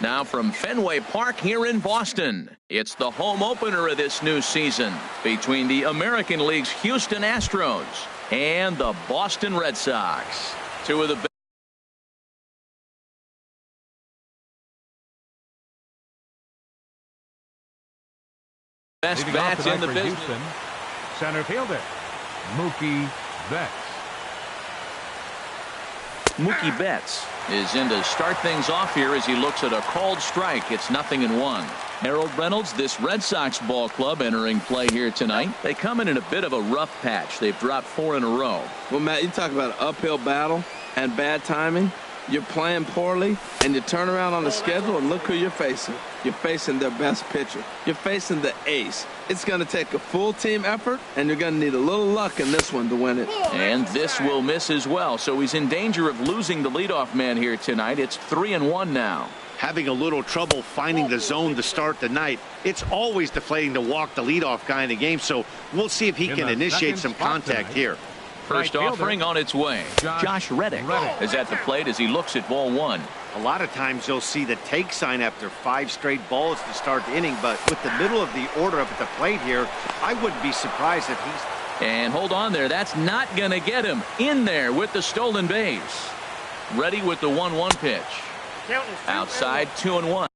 Now from Fenway Park here in Boston, it's the home opener of this new season between the American League's Houston Astros and the Boston Red Sox. Two of the best bats in the business. Houston, center fielder, Mookie Betts. Mookie Betts is in to start things off here as he looks at a called strike. It's 0-1. Harold Reynolds, this Red Sox ball club entering play here tonight. They come in a bit of a rough patch. They've dropped 4 in a row. Well, Matt, you talk about an uphill battle and bad timing. You're playing poorly, and you turn around on the schedule, and look who you're facing. You're facing their best pitcher. You're facing the ace. It's going to take a full team effort, and you're going to need a little luck in this one to win it. And this will miss as well, so he's in danger of losing the leadoff man here tonight. It's 3-1 now. Having a little trouble finding the zone to start the night. It's always deflating to walk the leadoff guy in the game, so we'll see if he can initiate some contact here. First offering on its way. Josh Reddick is at the plate as he looks at ball 1. A lot of times you'll see the take sign after 5 straight balls to start the inning, but with the middle of the order up at the plate here, I wouldn't be surprised if he's... And hold on there. That's not going to get him. In there with the stolen base. Ready with the 1-1 pitch. Outside 2-1.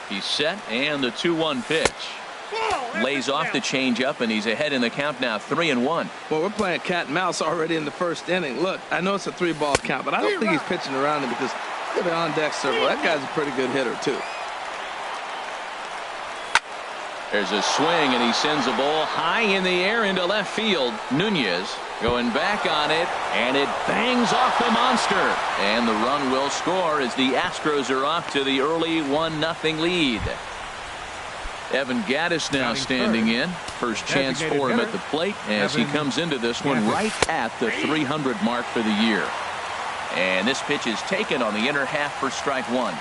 He's set, and the 2-1 pitch. Lays off the changeup, and he's ahead in the count now, 3-1. Well, we're playing cat and mouse already in the first inning. Look, I know it's a 3-ball count, but I don't think he's pitching around him because look at the on-deck circle. That guy's a pretty good hitter, too. There's a swing, and he sends a ball high in the air into left field. Nunez going back on it, and it bangs off the monster. And the run will score as the Astros are off to the early 1-0 lead. Evan Gattis now standing in. First chance for him at the plate as he comes into this one right at the 300 mark for the year. And this pitch is taken on the inner half for strike 1.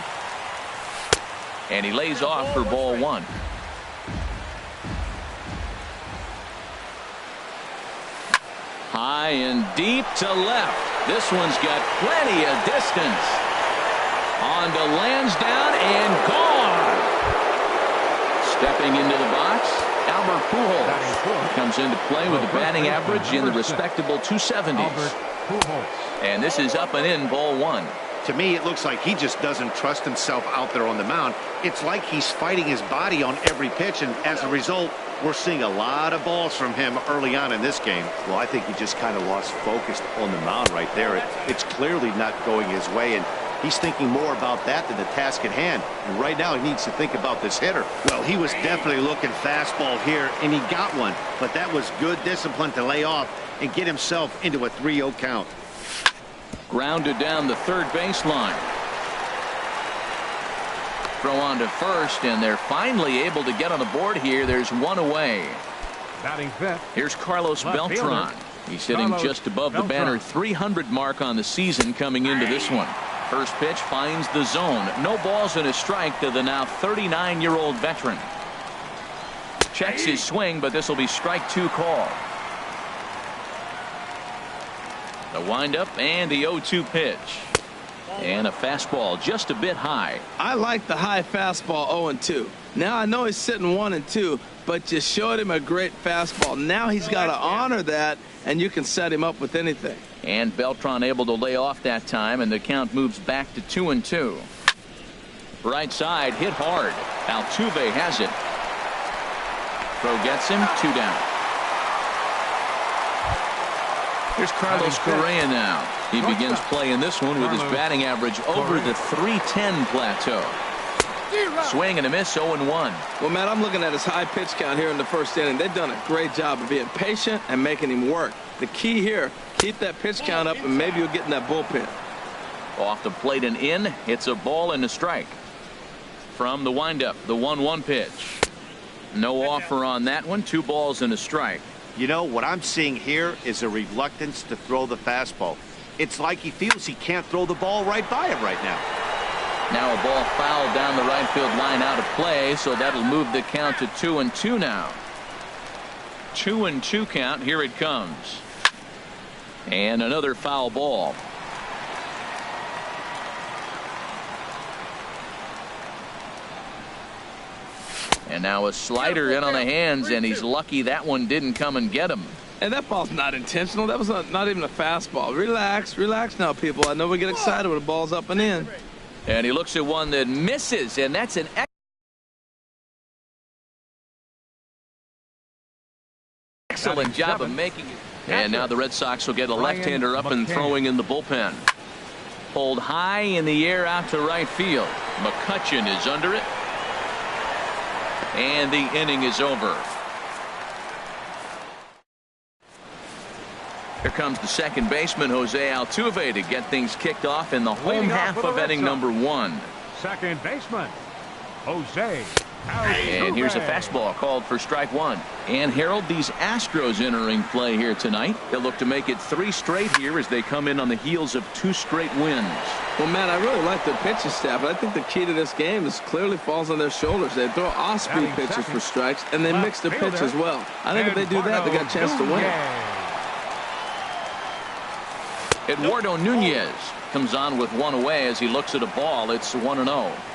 And he lays off for ball 1. High and deep to left. This one's got plenty of distance. On to Lansdowne and gone. Stepping into the box, Albert Pujols comes into play with a batting average in the respectable 270s. And this is up and in, ball 1. To me, it looks like he just doesn't trust himself out there on the mound. It's like he's fighting his body on every pitch, and as a result, we're seeing a lot of balls from him early on in this game. Well, I think he just kind of lost focus on the mound right there. It's clearly not going his way, and he's thinking more about that than the task at hand. And right now, he needs to think about this hitter. Well, he was definitely looking fastball here, and he got one. But that was good discipline to lay off and get himself into a 3-0 count. Grounded down the third baseline. Throw on to first, and they're finally able to get on the board here. There's one away. Batting fifth. Here's Carlos Beltran. He's hitting just above the banner 300 mark on the season coming into this one. First pitch finds the zone. No balls and a strike to the now 39-year-old veteran. Checks his swing, but this will be strike 2 call. The windup and the 0-2 pitch. And a fastball just a bit high. I like the high fastball 0-2. Now I know he's sitting 1-2, but you showed him a great fastball. Now he's got to honor that, and you can set him up with anything. And Beltran able to lay off that time, and the count moves back to 2-2. Right side hit hard. Altuve has it. Throw gets him, 2 down. Here's Carlos Correa now. He begins playing this one with his batting average over the 310 plateau. Swing and a miss, 0-1. Well, Matt, I'm looking at his high pitch count here in the first inning. They've done a great job of being patient and making him work. The key here, keep that pitch count up, and maybe you'll get in that bullpen. Off the plate and in. It's a ball and a strike. From the windup, the 1-1 pitch. No offer on that one. 2 balls and a strike. You know, what I'm seeing here is a reluctance to throw the fastball. It's like he feels he can't throw the ball right by him right now. Now a ball fouled down the right field line out of play, so that'll move the count to 2-2 now. 2-2 count. Here it comes. And another foul ball. And now a slider in on the hands, and he's lucky that one didn't come and get him. And that ball's not intentional. That was not even a fastball. Relax, relax now, people. I know we get excited when the ball's up and in. And he looks at one that misses, and that's an excellent job of making it. And now the Red Sox will get a left-hander up and throwing in the bullpen. Pulled high in the air out to right field. McCutchen is under it. And the inning is over. Here comes the second baseman, Jose Altuve, to get things kicked off in the home half of inning number 1. Second baseman, Jose Altuve. And here's a fastball called for strike 1. And Harold, these Astros entering play here tonight. They'll look to make it 3 straight here as they come in on the heels of 2 straight wins. Well, man, I really like the pitching staff, but I think the key to this game is clearly falls on their shoulders. They throw off-speed pitches for strikes, and they mix the pitch as well. I think if they do that, they got a chance to win. Eduardo Nunez comes on with 1 away as he looks at a ball. It's 1-0.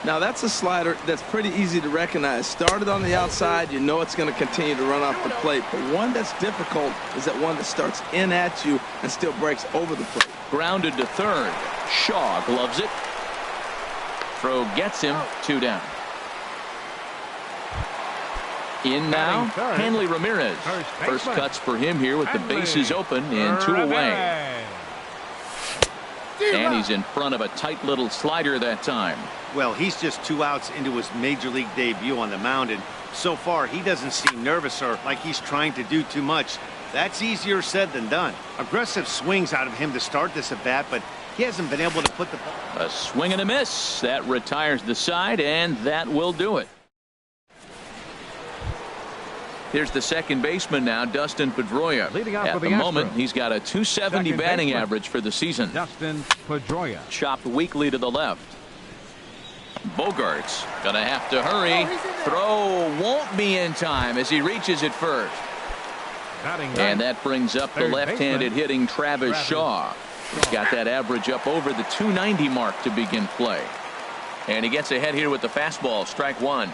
Now, that's a slider that's pretty easy to recognize. Started on the outside, you know it's going to continue to run off the plate. But one that's difficult is that one that starts in at you and still breaks over the plate. Grounded to third. Shaw gloves it. Throw gets him. 2 down. In now, Hanley Ramirez. First cuts for him here with the bases open and 2 away. And he's in front of a tight little slider that time. Well, he's just 2 outs into his major league debut on the mound, and so far he doesn't seem nervous or like he's trying to do too much. That's easier said than done. Aggressive swings out of him to start this at bat, but he hasn't been able to put the ball. A swing and a miss. That retires the side, and that will do it. Here's the second baseman now, Dustin Pedroia. At the moment, he's got a .270 batting average for the season. Dustin Pedroia. Chopped weakly to the left. Bogarts gonna have to hurry. Throw won't be in time as he reaches it first. And that brings up the left-handed hitting Travis Shaw. He's got that average up over the .290 mark to begin play. And he gets ahead here with the fastball. Strike 1.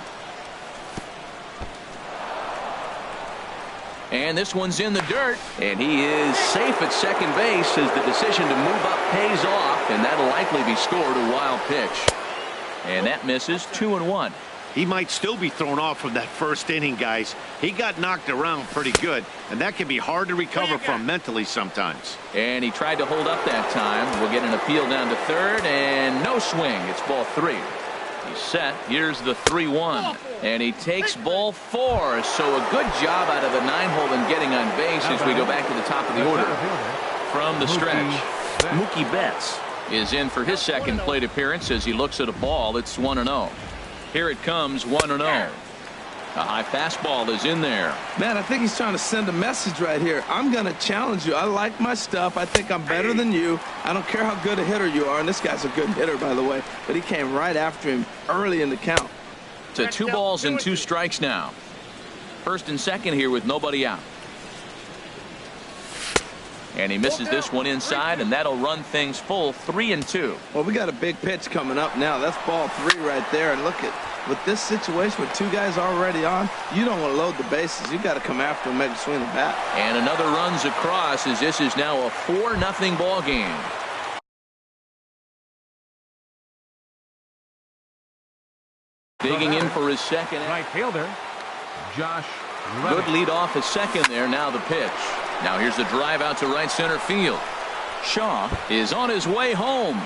And this one's in the dirt, and he is safe at second base as the decision to move up pays off, and that'll likely be scored a wild pitch. And that misses. 2-1. He might still be thrown off from that first inning, guys. He got knocked around pretty good, and that can be hard to recover from mentally sometimes. And he tried to hold up that time. We'll get an appeal down to third, and no swing. It's ball 3. He's set. Here's the 3-1. And he takes ball 4. So a good job out of the 9-hole in getting on base as we go back to the top of the order. From the stretch, Mookie Betts is in for his second plate appearance as he looks at a ball. It's 1-0. Here it comes, 1-0. A high fastball is in there. Man, I think he's trying to send a message right here. I'm going to challenge you. I like my stuff. I think I'm better than you. I don't care how good a hitter you are. And this guy's a good hitter, by the way. But he came right after him early in the count. To 2 balls and 2 strikes now. First and second here with nobody out. And he misses this one inside, and that'll run things full. 3-2. Well, we got a big pitch coming up now. That's ball 3 right there. And look at with this situation with 2 guys already on, you don't want to load the bases. You got to come after him, make him swing the bat. And another runs across as this is now a 4-0 ball game. Digging in for his second. Right fielder, Josh. Good lead off his second there. Now the pitch. Now here's the drive out to right center field. Shaw is on his way home.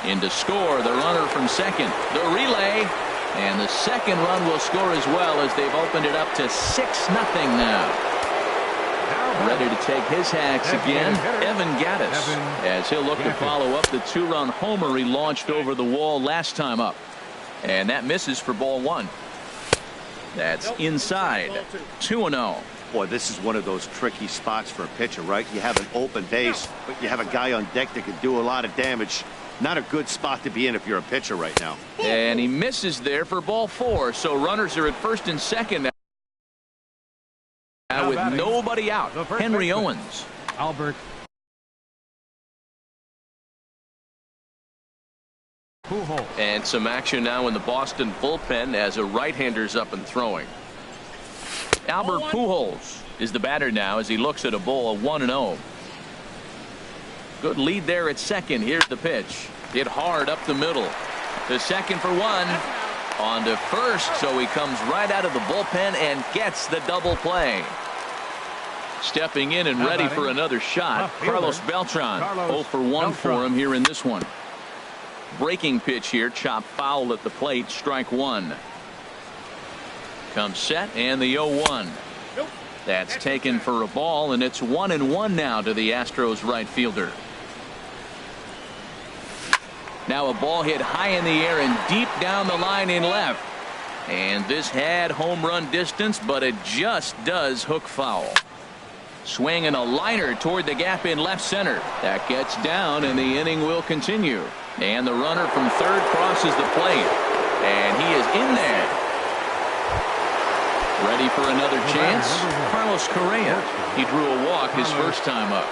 In to score, the runner from second. The relay, and the second run will score as well as they've opened it up to 6-0 now. Ready to take his hacks again, Evan Gattis, as he'll look to follow up the 2-run homer he launched over the wall last time up. And that misses for ball 1. That's inside. 2-0. Boy, this is one of those tricky spots for a pitcher, right? You have an open base, but you have a guy on deck that can do a lot of damage. Not a good spot to be in if you're a pitcher right now. And he misses there for ball 4. So runners are at first and second now with nobody out. Henry Owens Albert Pujols. And some action now in the Boston bullpen as a right-hander's up and throwing. Albert Pujols is the batter now as he looks at a bowl of 1-0. Good lead there at second. Here's the pitch. Hit hard up the middle. To second for one. On to first, so he comes right out of the bullpen and gets the double play. Stepping in and ready for another shot, Carlos Beltran. 0 for 1 for him here in this one. Breaking pitch here, chopped foul at the plate, strike one. Comes set and the 0-1. That's taken for a ball, and it's 1-1 now to the Astros right fielder. Now a ball hit high in the air and deep down the line in left. And this had home run distance, but it just does hook foul. Swing and a liner toward the gap in left center. That gets down, and the inning will continue. And the runner from third crosses the plate. And he is in there. Ready for another chance? Carlos Correa. He drew a walk his first time up.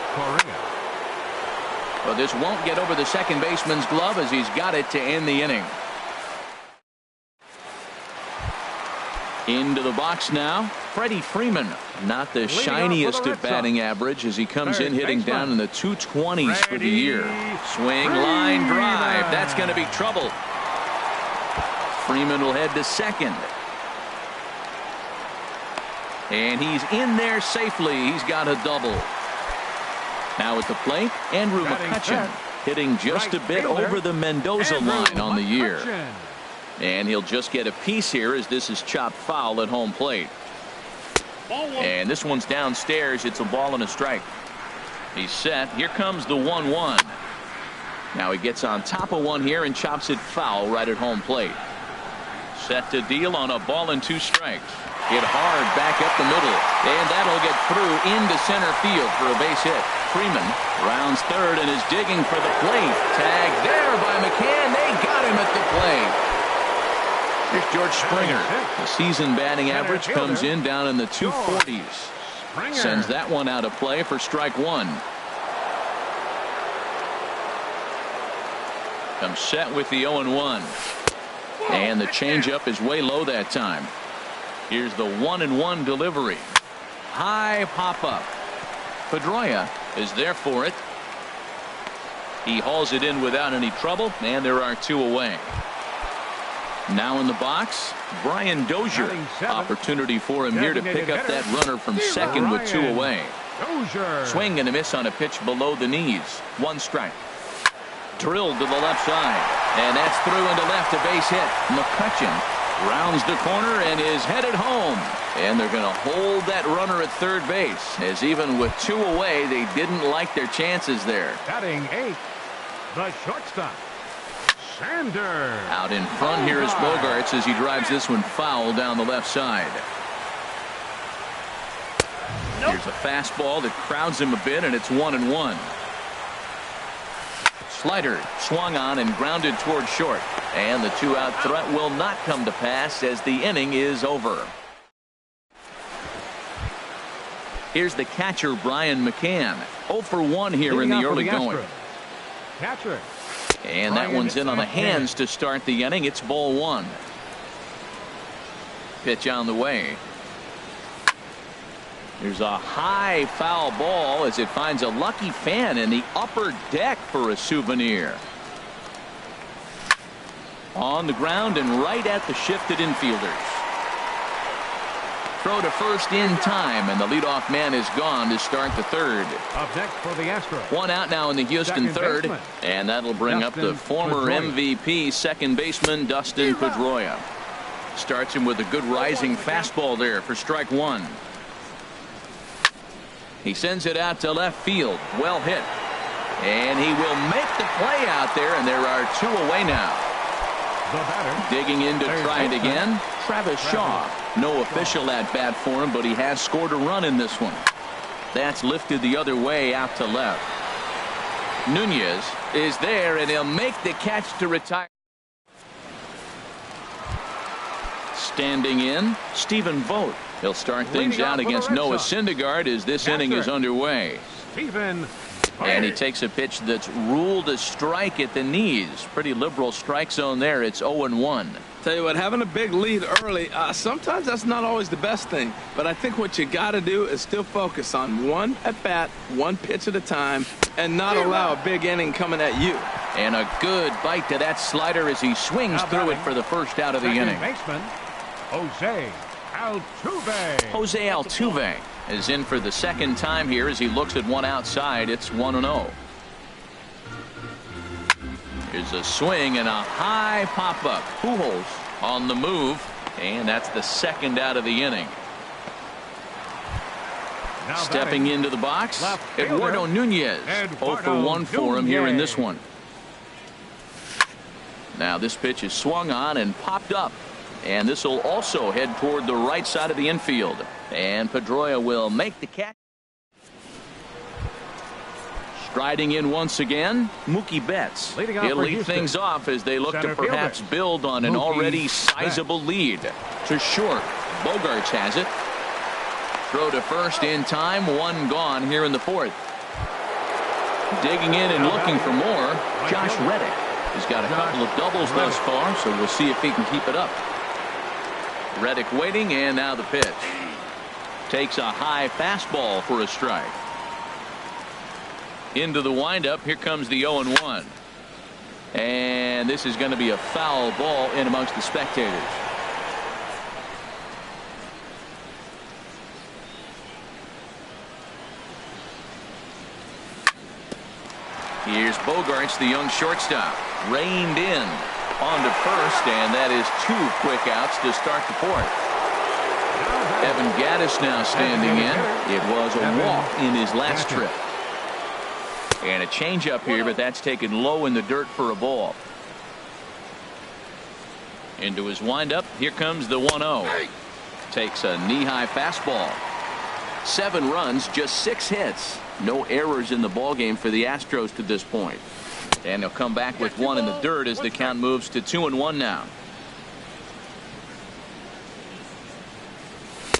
But this won't get over the second baseman's glove as he's got it to end the inning. Into the box now, Freddie Freeman. Not the shiniest of batting average as he comes in hitting down in the 220s for the year. Swing, line drive. That's going to be trouble. Freeman will head to second. And he's in there safely. He's got a double. Now at the plate, Andrew McCutchen hitting just a bit over the Mendoza line on the year. And he'll just get a piece here as this is chopped foul at home plate. And this one's downstairs. It's a ball and a strike. He's set. Here comes the 1-1. Now he gets on top of one here and chops it foul right at home plate. Set to deal on a ball and 2 strikes. Hit hard back up the middle, and that'll get through into center field for a base hit. Freeman rounds third and is digging for the plate. Tag there by McCann. They got him at the plate. Here's George Springer. The season batting average comes in down in the 240s. Sends that one out of play for strike one. Comes set with the 0-1. And the changeup is way low that time. Here's the 1-1 delivery. High pop-up. Pedroia is there for it. He hauls it in without any trouble, and there are 2 away. Now in the box, Brian Dozier. Opportunity for him here to pick up that runner from second with 2 away. Swing and a miss on a pitch below the knees. 1 strike. Drilled to the left side, and that's through into left, a base hit. McCutchen rounds the corner and is headed home. And they're going to hold that runner at third base, as even with 2 away, they didn't like their chances there. Batting 8th, the shortstop, Sander. Out in front here is Bogarts as he drives this one foul down the left side. Here's a fastball that crowds him a bit, and it's 1-1. Slider swung on and grounded toward short, and the 2-out threat will not come to pass as the inning is over. Here's the catcher, Brian McCann. 0 for 1 here in the early going. Catcher. And that one's in on the hands to start the inning. It's ball 1. Pitch on the way. There's a high foul ball as it finds a lucky fan in the upper deck for a souvenir. On the ground and right at the shifted infielders. Throw to first in time, and the leadoff man is gone to start the third. Up next for the Astros. 1 out now in the Houston third, baseman, and that'll bring up the former MVP second baseman Dustin Pedroia. Starts him with a good rising fastball there for strike 1. He sends it out to left field. Well hit. And he will make the play out there, and there are 2 away now. The batter. Digging in to try it again, Travis Shaw. No official at bat for him, but he has scored a run in this one. That's lifted the other way out to left. Nunez is there, and he'll make the catch to retire. Standing in, Stephen Vogt. He'll start things out against Noah Syndergaard as this inning is underway. Stephen. And he takes a pitch that's ruled a strike at the knees. Pretty liberal strike zone there. It's 0-1. Tell you what, having a big lead early, sometimes that's not always the best thing. But I think what you got to do is still focus on one at bat, one pitch at a time, and not allow a big inning coming at you. And a good bite to that slider as he swings through it for the first out of the inning. Baseman, Jose Altuve. Jose Altuve is in for the second time here as he looks at one outside. It's 1-0. Here's a swing and a high pop-up. Pujols on the move, and that's the second out of the inning. Now stepping into the box, Eduardo Nunez. 0 for 1 for him here in this one. Now this pitch is swung on and popped up, and this will also head toward the right side of the infield, and Pedroia will make the catch. Striding in once again, Mookie Betts. He'll lead things off as they look to perhaps build on an already sizable lead. To short, Bogaerts has it. Throw to first in time, one gone here in the fourth. Digging in and looking for more, Josh Reddick. He's got a couple of doubles thus far, so we'll see if he can keep it up. Reddick waiting, and now the pitch. Takes a high fastball for a strike. Into the windup, here comes the 0-1. And this is going to be a foul ball in amongst the spectators. Here's Bogaerts, the young shortstop, reined in onto first, and that is 2 quick outs to start the fourth. Evan Gattis now standing in. It was a walk in his last trip. And a changeup here, but that's taken low in the dirt for a ball. Into his windup, here comes the 1-0. Takes a knee-high fastball. 7 runs, just 6 hits. No errors in the ballgame for the Astros to this point. And they'll come back with 1 in the dirt as the count moves to 2-1 now.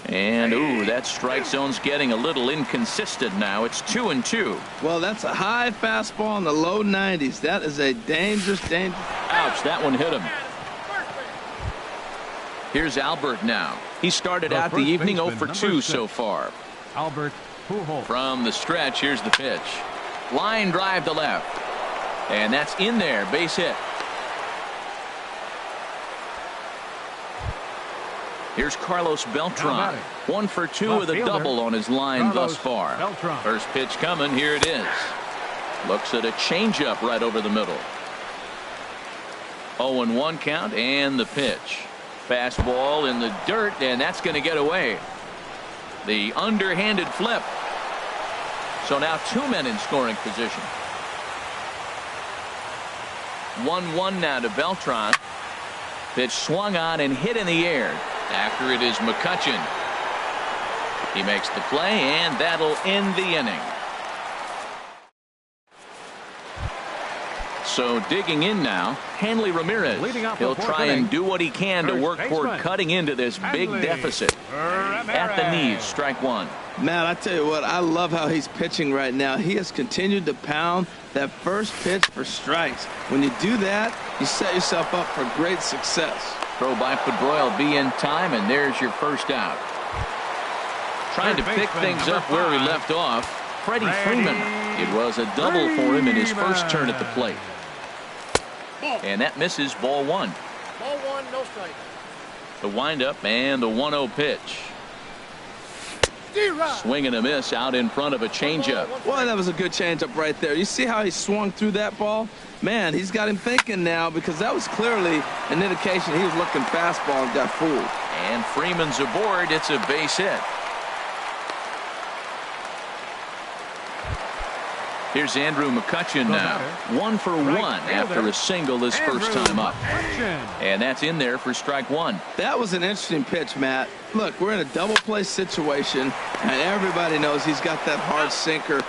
And ooh, that strike zone's getting a little inconsistent now. It's 2-2. Well, that's a high fastball in the low 90s. That is a dangerous. Ouch, that one hit him. Here's Albert now. He started out the evening 0 for 2 so far. Albert Pujols. From the stretch, here's the pitch. Line drive to left. And that's in there, base hit. Here's Carlos Beltran. 1 for 2 with a double on his line thus far. First pitch coming. Here it is. Looks at a changeup right over the middle. 0-1 count and the pitch. Fastball in the dirt, and that's going to get away. The underhanded flip. So now 2 men in scoring position. 1-1 now to Beltran. Pitch swung on and hit in the air. After it is McCutchen. He makes the play, and that'll end the inning. So digging in now, Hanley Ramirez. He'll try and do what he can to work toward cutting into this big deficit. At the knees, strike 1. Man, I tell you what, I love how he's pitching right now. He has continued to pound that first pitch for strikes. When you do that, you set yourself up for great success. Throw by Pedroia will be in time, and there's your first out. Trying to pick things up where he left off, Freddie Freeman. It was a double for him in his first turn at the plate. And that misses, ball 1. Ball 1, no strike. The windup and the 1-0 pitch. Swing and a miss out in front of a changeup. Well, that was a good changeup right there. You see how he swung through that ball? Man, he's got him thinking now, because that was clearly an indication he was looking fastball and got fooled. And Freeman's aboard. It's a base hit. Here's Andrew McCutchen now. 1 for 1 after a single his first time up. And that's in there for strike 1. That was an interesting pitch, Matt. Look, we're in a double play situation, and everybody knows he's got that hard sinker.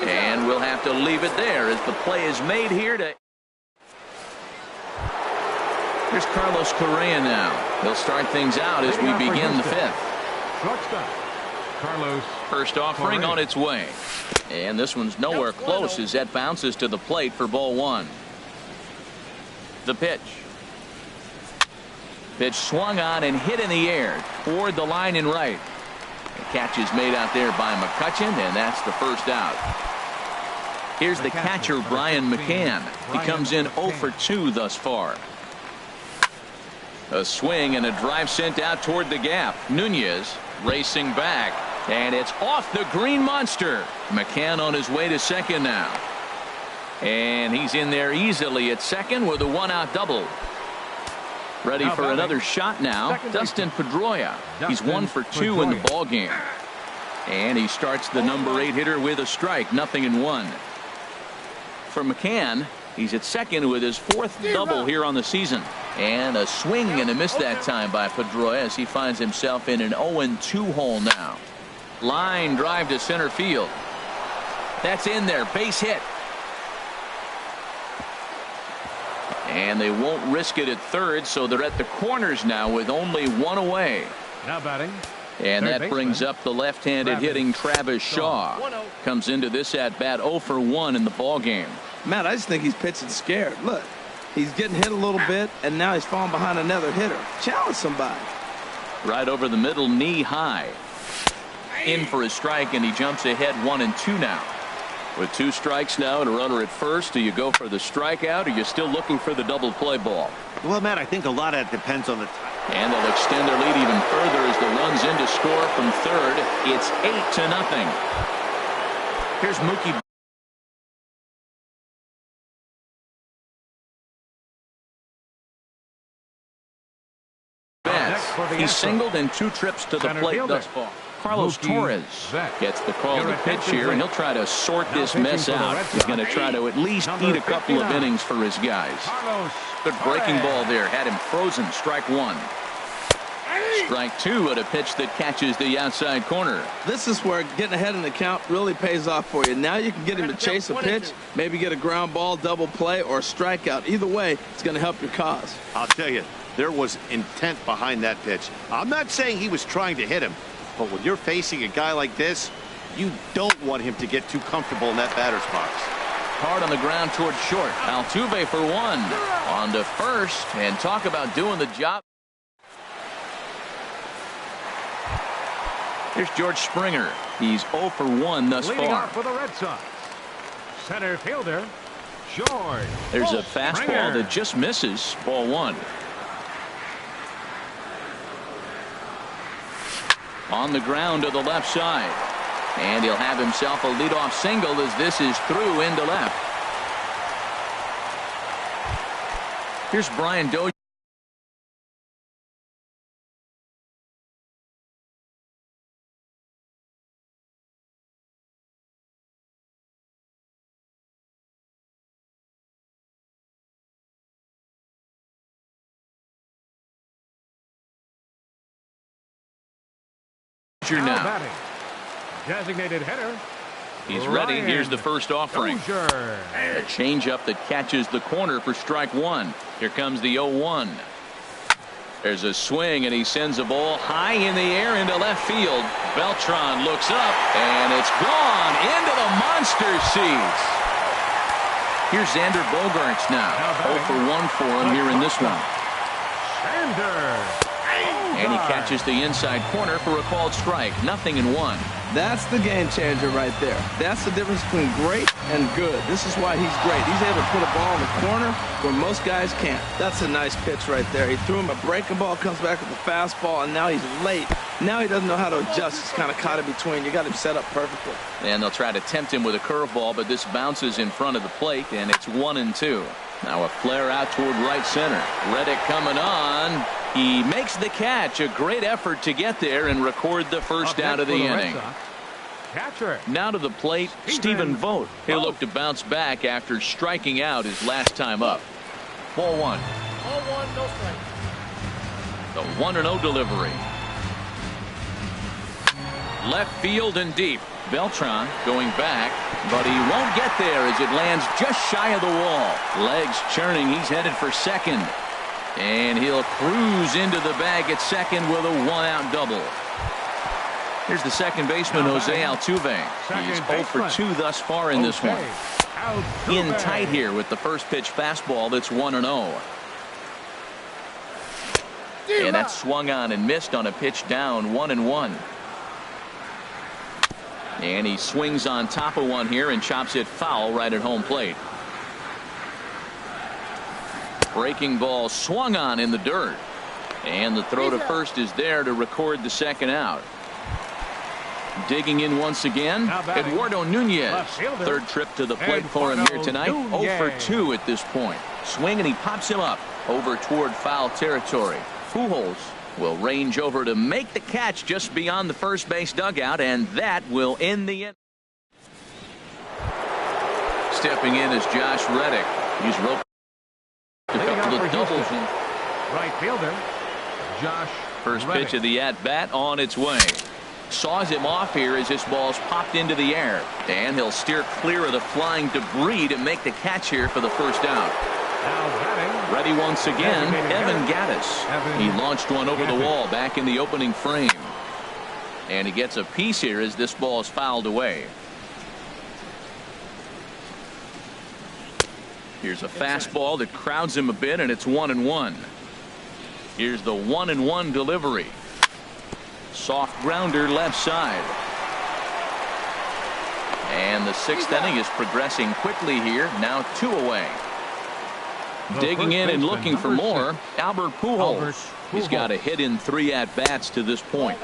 And we'll have to leave it there as the play is made here to. Here's Carlos Correa now. He'll start things out as we begin the 5th. Carlos. First offering on its way. And this one's nowhere close as that bounces to the plate for ball one. The pitch. Pitch swung on and hit in the air toward the line and right. The catch is made out there by McCutchen, and that's the first out. Here's the catcher, Brian McCann. He comes in 0 for 2 thus far. A swing and a drive sent out toward the gap. Nunez racing back, and it's off the green monster. McCann on his way to second now. And he's in there easily at second with a one-out double. Ready for another shot now. Dustin Pedroia. He's 1 for 2 in the ball game. And he starts the number 8 hitter with a strike. 0-1. For McCann, he's at second with his 4th double here on the season. And a swing and a miss that time by Pedroia as he finds himself in an 0-2 hole now. Line drive to center field. That's in there. Base hit. And they won't risk it at third, so they're at the corners now with only one away. Now batting. And that brings up the left-handed hitting Travis Shaw. Comes into this at bat 0 for 1 in the ball game. Matt, I just think he's pitching scared. Look, he's getting hit a little bit, and now he's falling behind another hitter. Challenge somebody. Right over the middle, knee high. In for a strike, and he jumps ahead 1-2 now. With 2 strikes now and a runner at first, do you go for the strikeout, or are you still looking for the double play ball? Well, Matt, I think a lot of that depends on the time. And they'll extend their lead even further as the runs in to score from third. It's 8-0. Here's Mookie. He's singled in 2 trips to the plate thus far. Carlos Torres gets the call to pitch here, and he'll try to sort this mess out. He's going to try to at least eat a couple of innings for his guys. Good breaking ball there. Had him frozen. Strike 1. Strike 2 at a pitch that catches the outside corner. This is where getting ahead in the count really pays off for you. Now you can get him to chase a pitch, maybe get a ground ball, double play, or a strikeout. Either way, it's going to help your cause. I'll tell you, there was intent behind that pitch. I'm not saying he was trying to hit him, but when you're facing a guy like this, you don't want him to get too comfortable in that batter's box. Hard on the ground toward short. Altuve for 1. On to first, and talk about doing the job. Here's George Springer. He's 0 for 1 thus Leading far. off for the Red Sox, center fielder George. There's a fastball that just misses. Ball 1. On the ground to the left side. And he'll have himself a leadoff single as this is through into left. Here's Brian Dozier. Now. Designated hitter. He's ready. Here's the first offering. A changeup that catches the corner for strike 1. Here comes the 0-1. There's a swing, and he sends a ball high in the air into left field. Beltran looks up, and it's gone into the monster seats. Here's Xander Bogaerts now. 0 for 1 for him here in this one. And he catches the inside corner for a called strike. 0-1. That's the game changer right there. That's the difference between great and good. This is why he's great. He's able to put a ball in the corner where most guys can't. That's a nice pitch right there. He threw him a breaking ball, comes back with a fastball, and now he's late. Now he doesn't know how to adjust. He's kind of caught in between. You got him set up perfectly. And they'll try to tempt him with a curveball, but this bounces in front of the plate, and it's 1-2. Now a flare out toward right center. Reddick coming on. He makes the catch. A great effort to get there and record the first out of the inning. Now to the plate, Stephen Vogt. He'll look to bounce back after striking out his last time up. Ball 1. Ball 1, no strike. The 1-0 delivery. Left field and deep. Beltran going back, but he won't get there as it lands just shy of the wall. Legs churning. He's headed for second. And he'll cruise into the bag at second with a 1-out double. Here's the second baseman, Jose Altuve. He's 0 for 2 thus far in this one. In tight here with the first pitch fastball that's 1-0. And that's swung on and missed on a pitch down 1-1. And he swings on top of one here and chops it foul right at home plate. Breaking ball swung on in the dirt. And the throw to first is there to record the second out. Digging in once again, Eduardo Nunez. Third trip to the plate for him here tonight. 0 for 2 at this point. Swing and he pops him up over toward foul territory. Pujols will range over to make the catch just beyond the first base dugout, and that will end the inning. Stepping in is Josh Reddick. He's roped a couple of doubles. Right fielder, Josh First Reddick. pitch of the at-bat on its way. Saws him off here as this ball's popped into the air. And he'll steer clear of the flying debris to make the catch here for the first out. Now batting. Ready once again, Evan Gattis. He launched one over the wall back in the opening frame. And he gets a piece here as this ball is fouled away. Here's a fastball that crowds him a bit, and it's 1-1. Here's the 1-1 delivery. Soft grounder left side. And the sixth inning is progressing quickly here. Now 2 away. Digging in and looking for more, Albert Pujols. He's got a hit in 3 at-bats to this point.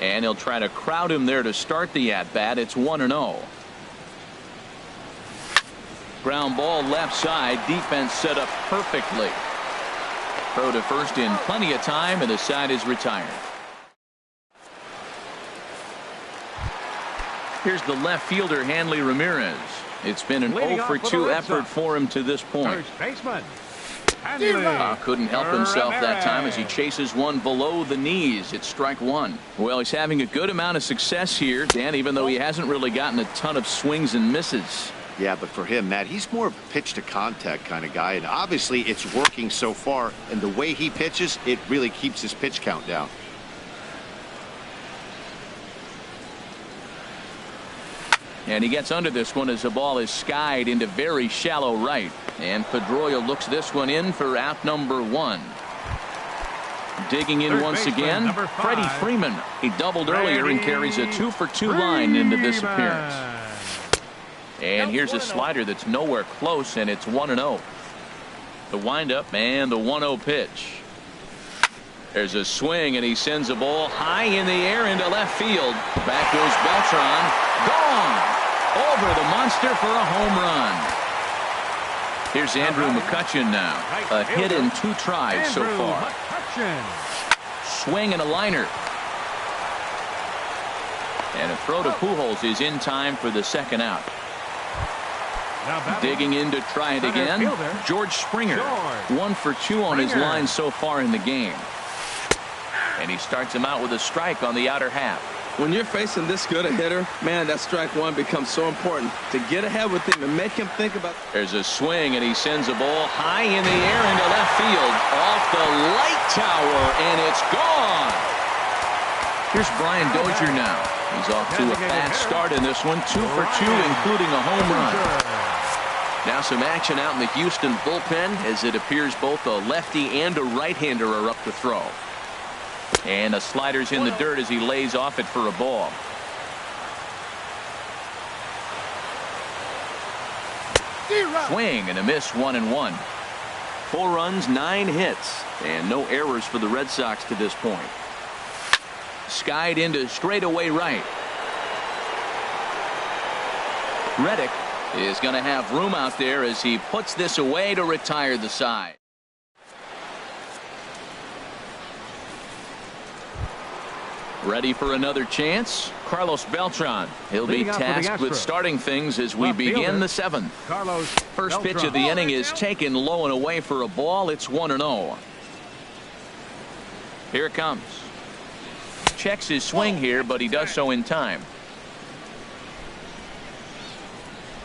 And he'll try to crowd him there to start the at-bat. It's 1-0. Ground ball left side. Defense set up perfectly. Throw to first in plenty of time, and the side is retired. Here's the left fielder, Hanley Ramirez. It's been an 0 for 2 effort for him to this point. First baseman. Couldn't help himself that time as he chases one below the knees. It's strike 1. Well, he's having a good amount of success here, Dan, even though he hasn't really gotten a ton of swings and misses. Yeah, but for him, Matt, he's more of a pitch to contact kind of guy, and obviously it's working so far, and the way he pitches, it really keeps his pitch count down. And he gets under this one as the ball is skied into very shallow right. And Pedroia looks this one in for out number 1. Digging in once again, Freddie Freeman. He doubled earlier and carries a 2 for 2 line into this appearance. And here's a slider that's nowhere close, and it's 1-0. The windup and the 1-0 pitch. There's a swing, and he sends a ball high in the air into left field. Back goes Beltran. Gone! Over the monster for a home run. Here's Andrew McCutchen now. A hit in 2 tries so far. Swing and a liner. And a throw to Pujols is in time for the second out. Digging in to try it again, George Springer. 1 for 2 on his line so far in the game. And he starts him out with a strike on the outer half. When you're facing this good a hitter, man, that strike 1 becomes so important to get ahead with him and make him think about. There's a swing, and he sends a ball high in the air into left field, off the light tower, and it's gone. Here's Brian Dozier now. He's off to a fast start in this one, 2 for 2, including a home run. Now some action out in the Houston bullpen, as it appears both a lefty and a right-hander are up to throw. And a slider's in the dirt as he lays off it for a ball. Swing and a miss, 1-1. 4 runs, 9 hits, and no errors for the Red Sox to this point. Skied into straightaway right. Reddick is going to have room out there as he puts this away to retire the side. Ready for another chance? Carlos Beltran. He'll be tasked with starting things as we begin the 7th. First pitch of the inning is taken low and away for a ball. It's 1-0. Here it comes. Checks his swing here, but he does so in time.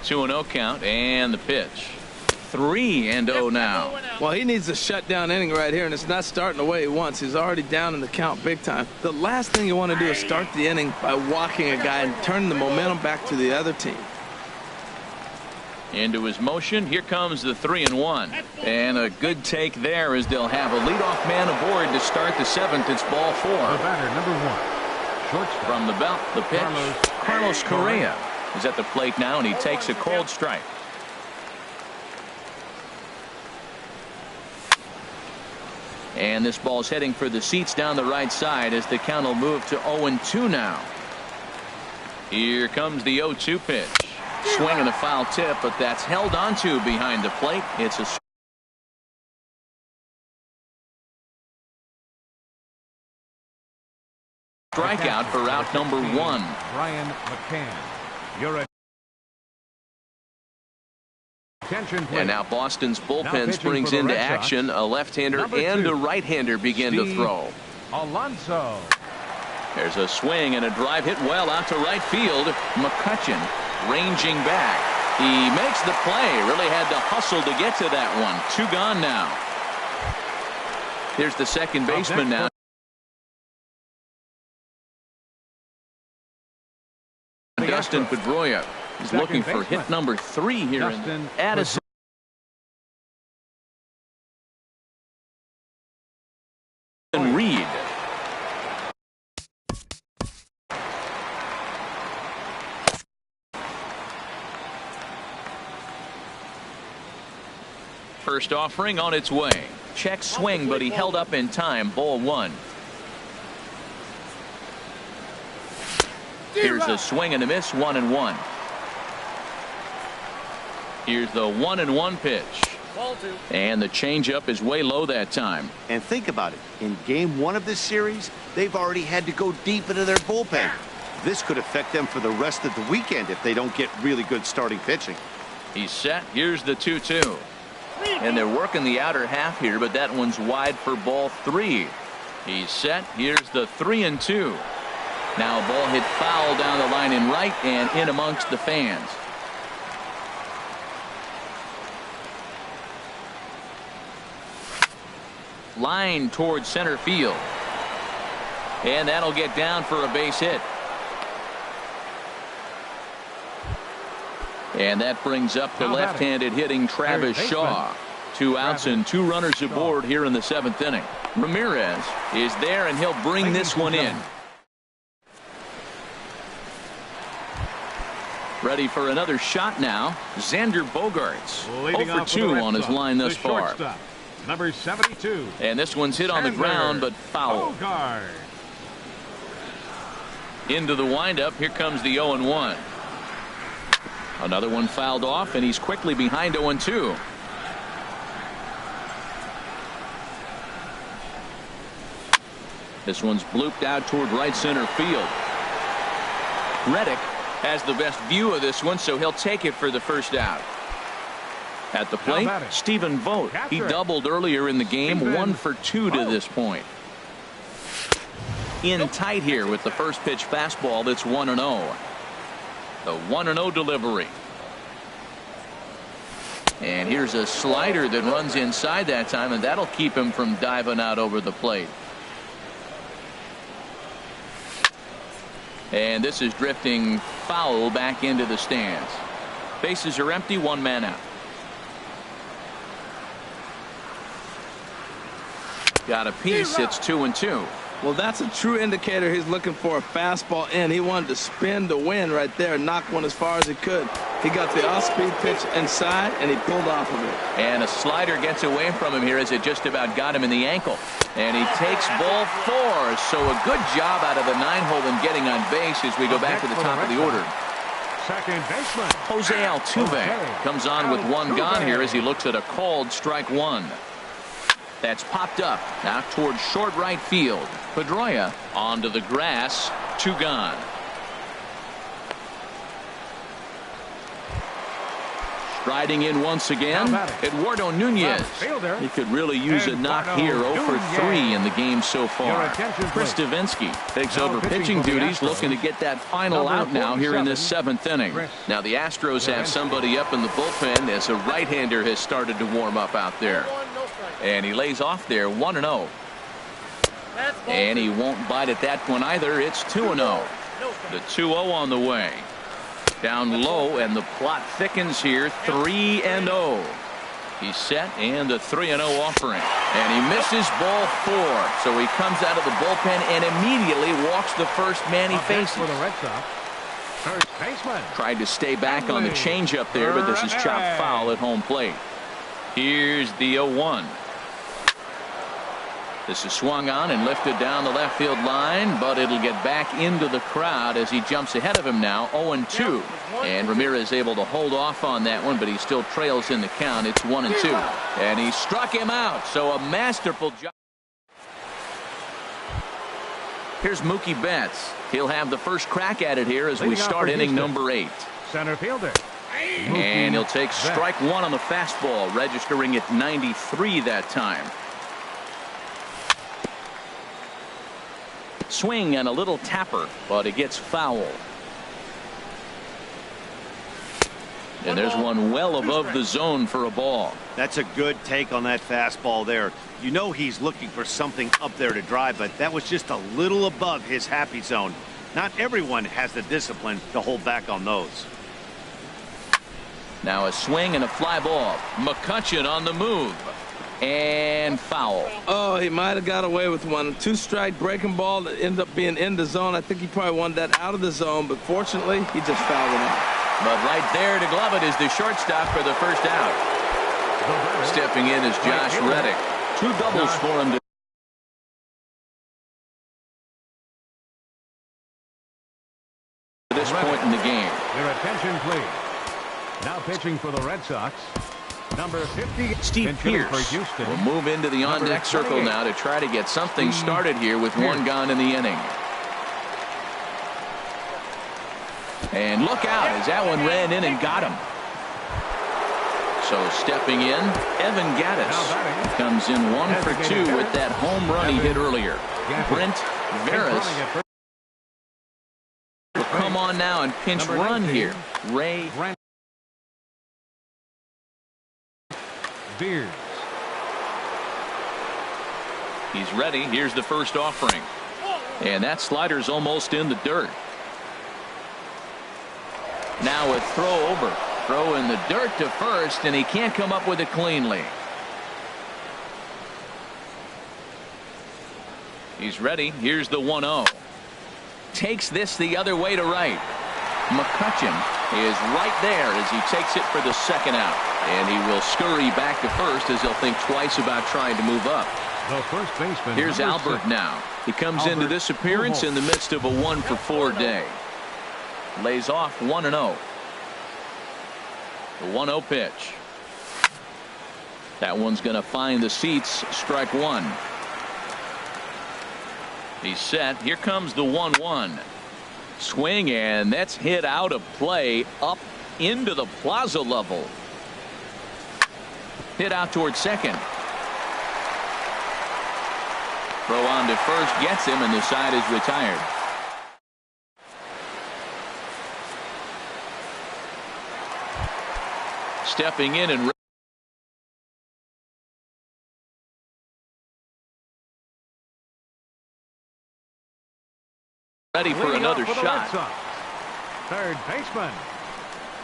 2-0 count, and the pitch. 3-0 now. Well, he needs a shutdown inning right here, and it's not starting the way he wants. He's already down in the count big time. The last thing you want to do is start the inning by walking a guy and turning the momentum back to the other team. Into his motion. Here comes the 3-1. And a good take there as they'll have a leadoff man aboard to start the 7th. It's ball 4. The batter, number 1. Shortstop. From the belt, the pitch. Carlos Correa is at the plate now, and he takes a cold strike. And this ball's heading for the seats down the right side as the count will move to 0-2 now. Here comes the 0-2 pitch. Swing and a foul tip, but that's held onto behind the plate. It's a strikeout for out number 1. Brian McCann. You're attention, please. And now Boston's Now bullpen pitching springs for the into Red Sox, action. A left-hander number and 2, a right-hander begin to Steve throw. Alonso. There's a swing and a drive hit well out to right field. McCutchen ranging back. He makes the play. Really had to hustle to get to that one. 2 gone now. Here's the second baseman now. Dustin Pedroia is looking for hit number 3 here in Addison. Reed. First offering on its way. Check swing, but he held up in time. Ball 1. Here's a swing and a miss. 1-1. Here's the 1-1 pitch. And the changeup is way low that time. And think about it. In game 1 of this series, they've already had to go deep into their bullpen. This could affect them for the rest of the weekend if they don't get really good starting pitching. He's set. Here's the 2-2. And they're working the outer half here, but that one's wide for ball 3. He's set. Here's the 3-2. Now a ball hit foul down the line in right and in amongst the fans. Line towards center field. And that'll get down for a base hit. And that brings up the left-handed hitting Travis Shaw. 2 outs and 2 runners aboard here in the 7th inning. Ramirez is there, and he'll bring this one in. Ready for another shot now. Xander Bogaerts. 0 for 2 on his line thus far. Number 72. And this one's hit on the ground, but foul. Bogaerts. Into the windup. Here comes the 0-1. Another one fouled off, and he's quickly behind 0-2. This one's blooped out toward right center field. Reddick has the best view of this one, so he'll take it for the first out. At the plate, Stephen Vogt. He doubled earlier in the game. 1 for 2 to this point. In tight here with the first pitch fastball. That's 1-0. The 1-0 delivery. And here's a slider that runs inside that time, and that'll keep him from diving out over the plate. And this is drifting foul back into the stands. Bases are empty. 1 man out. Got a piece. It's 2-2. Well, that's a true indicator he's looking for a fastball in. He wanted to spin to win right there, knock one as far as he could. He got the off-speed pitch inside, and he pulled off of it. And a slider gets away from him here as it just about got him in the ankle. And he takes ball 4. So a good job out of the 9-hole in getting on base as we go back to the top of the order. Second baseman. Jose Altuve comes on with 1 gone here as he looks at a called strike 1. That's popped up now towards short right field. Pedroia onto the grass. 2 gone. Striding in once again, Eduardo Nunez. He could really use a knock here. 0 for 3 in the game so far. Chris Davinsky takes over pitching duties, looking to get that final out now here in this 7th inning. Now the Astros have somebody up in the bullpen as a right-hander has started to warm up out there. And he lays off there 1-0. And he won't bite at that one either. It's 2-0. The 2-0 on the way. Down low, and the plot thickens here. 3-0. He's set, and the 3-0 offering. And he misses ball 4. So he comes out of the bullpen and immediately walks the first man he faces. For the Red Sox, first baseman. Tried to stay back on the changeup there, but this is chopped foul at home plate. Here's the 0-1. This is swung on and lifted down the left field line, but it'll get back into the crowd as he jumps ahead of him now. 0-2. And Ramirez able to hold off on that one, but he still trails in the count. It's 1-2. And he struck him out. So a masterful job. Here's Mookie Betts. He'll have the first crack at it here as we start inning number 8. Center fielder. And he'll take strike 1 on the fastball, registering at 93 that time. Swing and a little tapper, but it gets foul. And there's one well above the zone for a ball. That's a good take on that fastball there. You know he's looking for something up there to drive, but that was just a little above his happy zone. Not everyone has the discipline to hold back on those. Now a swing and a fly ball. McCutchen on the move. And foul. Oh, he might have got away with one. 2-strike breaking ball that ended up being in the zone. I think he probably wanted that out of the zone, but fortunately, he just fouled it out. But right there to glove it is the shortstop for the first out. Stepping in is Josh Reddick. 2 doubles for him to this point in the game. Your attention, please. Now pitching for the Red Sox, number 50. Steve Pierce will move into the on-deck circle now to try to get something started here with 1 gone in the inning. And look out as that one ran in and got him. So stepping in, Evan Gattis comes in 1 for 2 with that home run he hit earlier. Brent Veras will come on now and pinch run here. Ray Beers. He's ready. Here's the first offering. And that slider's almost in the dirt. Now a throw over. Throw in the dirt to first, and he can't come up with it cleanly. He's ready. Here's the 1-0. Takes this the other way to right. McCutchen is right there as he takes it for the second out. And he will scurry back to first as he'll think twice about trying to move up. The first baseman. Here's Albert 6. Now. He comes into this appearance in the midst of a 1 for 4 day. Lays off 1-0. The 1-0 pitch. That one's going to find the seats. Strike 1. He's set. Here comes the 1-1. Swing, and that's hit out of play up into the plaza level. Hit out towards second. Throw on to first gets him, and the side is retired. Stepping in and ready for another shot. Third baseman,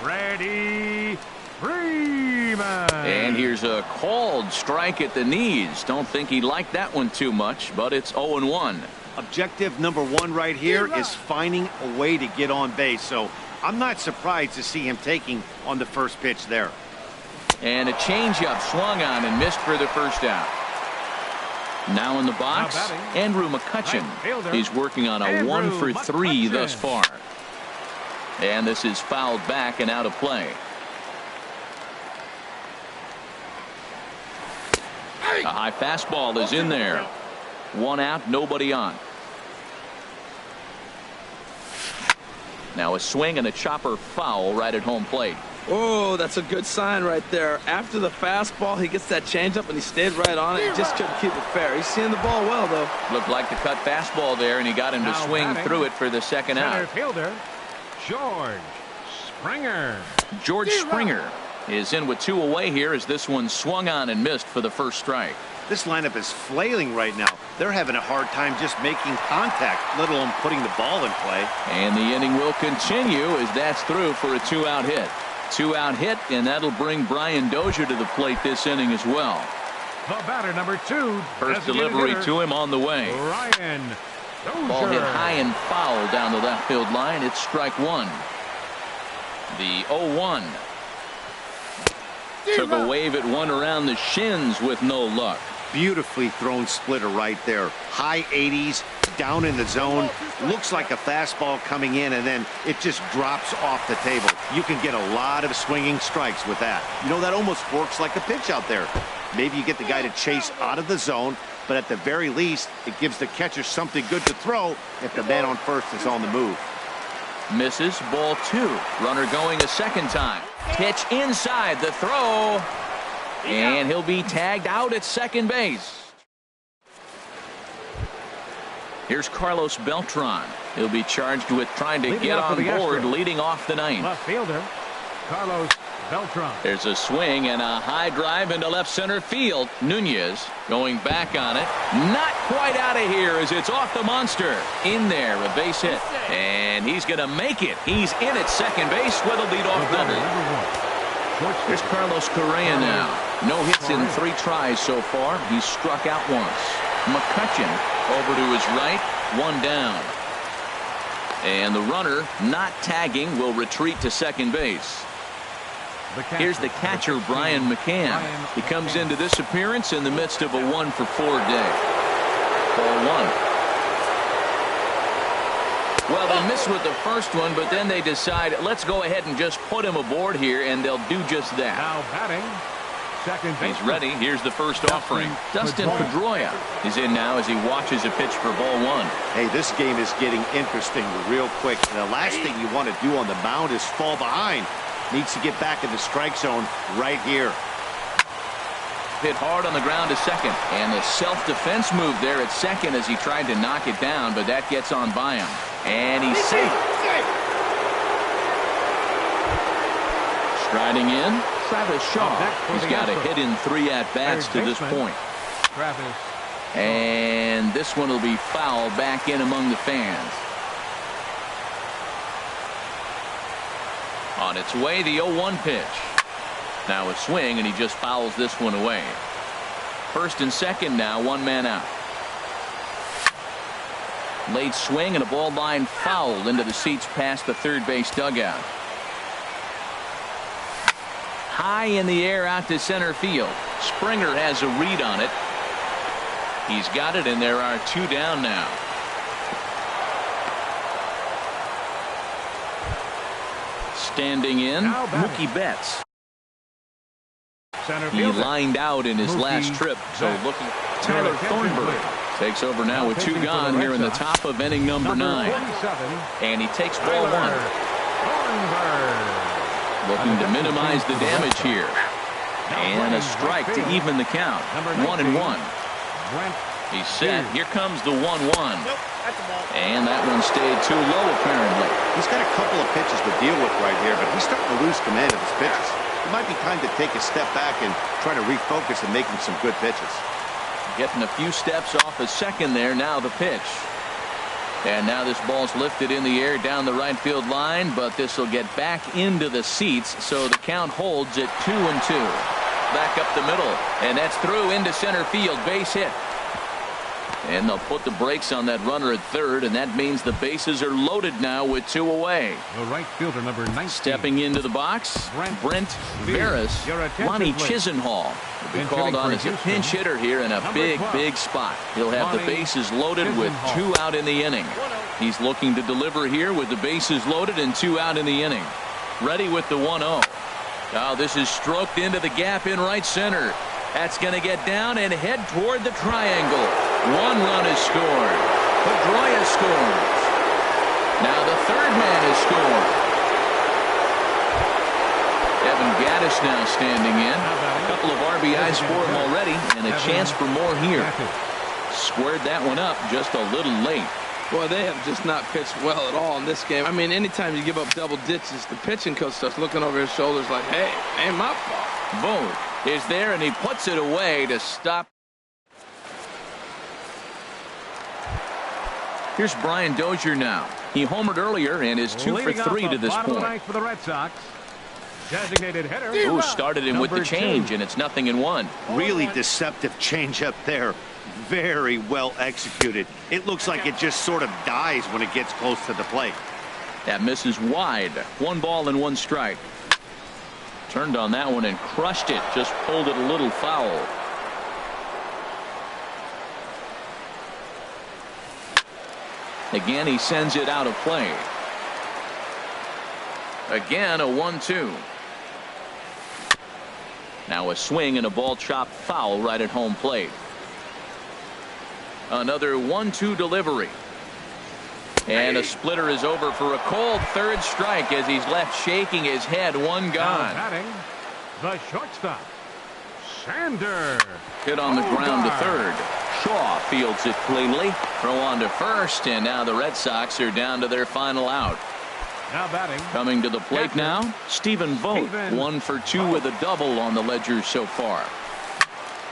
Freddie Freeman. And here's a called strike at the knees. Don't think he liked that one too much, but it's 0-1. Objective number 1 right here is finding a way to get on base. So I'm not surprised to see him taking on the first pitch there. And a changeup swung on and missed for the first out. Now in the box, Andrew McCutchen. He's working on a 1 for 3 thus far. And this is fouled back and out of play. A high fastball is in there. 1 out, nobody on. Now a swing and a chopper foul right at home plate. Oh, that's a good sign right there. After the fastball, he gets that changeup, and he stayed right on it. He just couldn't keep it fair. He's seeing the ball well, though. Looked like the cut fastball there, and he got him to swing through it for the second Center out. fielder, George Springer. George Springer is in with 2 away here as this one swung on and missed for the first strike. This lineup is flailing right now. They're having a hard time just making contact, let alone putting the ball in play. And the inning will continue as that's through for a 2-out hit. 2-out hit, and that'll bring Brian Dozier to the plate this inning as well. The batter, number 2. First delivery to him on the way. Ryan Dozier. Ball hit high and foul down the left field line. It's strike 1. The 0-1. Took a wave at one around the shins with no luck. Beautifully thrown splitter right there. High 80s, down in the zone. Looks like a fastball coming in, and then it just drops off the table. You can get a lot of swinging strikes with that. You know, that almost works like a pitch out there. Maybe you get the guy to chase out of the zone, but at the very least, it gives the catcher something good to throw if the man on first is on the move. Misses, ball 2. Runner going a second time. Pitch inside, the throw. And he'll be tagged out at second base. Here's Carlos Beltran. He'll be charged with trying to get on board, leading off the ninth. Left fielder, Carlos Beltran. There's a swing and a high drive into left center field. Nunez going back on it. Not quite out of here as it's off the monster. In there, a base hit. And he's going to make it. He's in at second base with a leadoff double. Here's Carlos Correa now. No hits in 3 tries so far. He's struck out once. McCutchen over to his right. 1 down. And the runner not tagging will retreat to second base. Here's the catcher, Brian McCann. He comes into this appearance in the midst of a 1-for-4 day. Ball 1. Well, they miss with the first one, but then they decide, let's go ahead and just put him aboard here, and they'll do just that. Now batting, second base. He's ready. Here's the first offering. Dustin Pedroia is in now as he watches a pitch for ball 1. Hey, this game is getting interesting real quick. And the last thing you want to do on the mound is fall behind. Needs to get back in the strike zone right here. Hit hard on the ground to second. And the self-defense move there at second as he tried to knock it down, but that gets on by him. And he's safe. Striding in, Travis Shaw. He's got a hit in 3 at-bats to this point. And this one will be fouled back in among the fans. On its way, the 0-1 pitch. Now a swing, and he just fouls this one away. First and second now, 1 man out. Late swing and a ball line fouled into the seats past the third base dugout. High in the air out to center field. Springer has a read on it. He's got it, and there are 2 down now. Standing in, Mookie Betts. He lined out in his last trip, so looking. Tyler Thornburg takes over now with 2 gone here in the top of inning number 9. And he takes ball 1. Looking to minimize the damage here. And a strike to even the count. 1-1. He's set. Here comes the 1-1. And that one stayed too low, apparently. He's got a couple of pitches to deal with right here, but he's starting to lose command of his pitches. It might be time to take a step back and try to refocus and making some good pitches. Getting a few steps off a second there. Now the pitch. And now this ball's lifted in the air down the right field line, but this will get back into the seats, so the count holds at 2-2. Back up the middle, and that's through into center field. Base hit. And they'll put the brakes on that runner at third, and that means the bases are loaded now with 2 away. The right fielder, number 19. Stepping into the box, Brent Veras. Lonnie Chisenhall will be called on as a pinch hitter here in a big spot. He'll have the bases loaded with 2 out in the inning. He's looking to deliver here with the bases loaded and 2 out in the inning. Ready with the 1-0. Now this is stroked into the gap in right center. That's going to get down and head toward the triangle. 1 run is scored. Pedroia scores. Now the third man is score. Evan Gaddis now standing in. A couple of RBIs for him already, and a chance for more here. Squared that one up just a little late. Boy, they have just not pitched well at all in this game. I mean, anytime you give up double digits, the pitching coach starts looking over his shoulders like, hey, ain't my fault. Boom is there, and he puts it away to stop. Here's Brian Dozier now. He homered earlier and is 2 for 3 to this point. For the Red Sox, designated hitter. Who started him with the change, and it's 0-1. Really deceptive changeup there. Very well executed. It looks like it just sort of dies when it gets close to the plate. That misses wide. 1 ball and 1 strike. Turned on that one and crushed it. Just pulled it a little foul. Again, he sends it out of play. Again, a 1-2. Now a swing and a ball chopped foul right at home plate. Another 1-2 delivery. And a splitter is over for a cold third strike as he's left shaking his head. 1 gone. Batting, the shortstop, Sander. Hit on the ground to third. Shaw fields it cleanly. Throw on to first, and now the Red Sox are down to their final out. Now batting. Coming to the plate now, Stephen Vogt. 1 for 2 with a double on the ledger so far.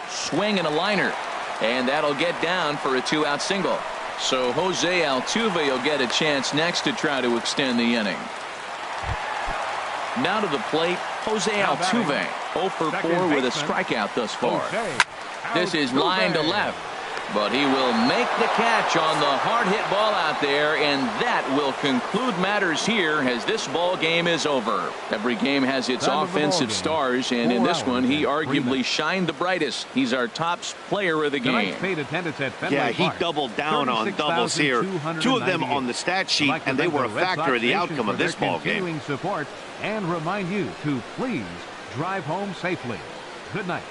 Swing and a liner. And that'll get down for a 2-out single. So Jose Altuve will get a chance next to try to extend the inning. Now to the plate, Jose Altuve. 0 for 4 with a strikeout thus far. This is line to left. But he will make the catch on the hard hit ball out there, and that will conclude matters here as this ball game is over. Every game has its offensive stars, and in this one he arguably shined the brightest. He's our top player of the game. Yeah, he doubled down on doubles here. 2 of them on the stat sheet, and they were a factor in the outcome of this ball game. Support and remind you to please drive home safely. Good night.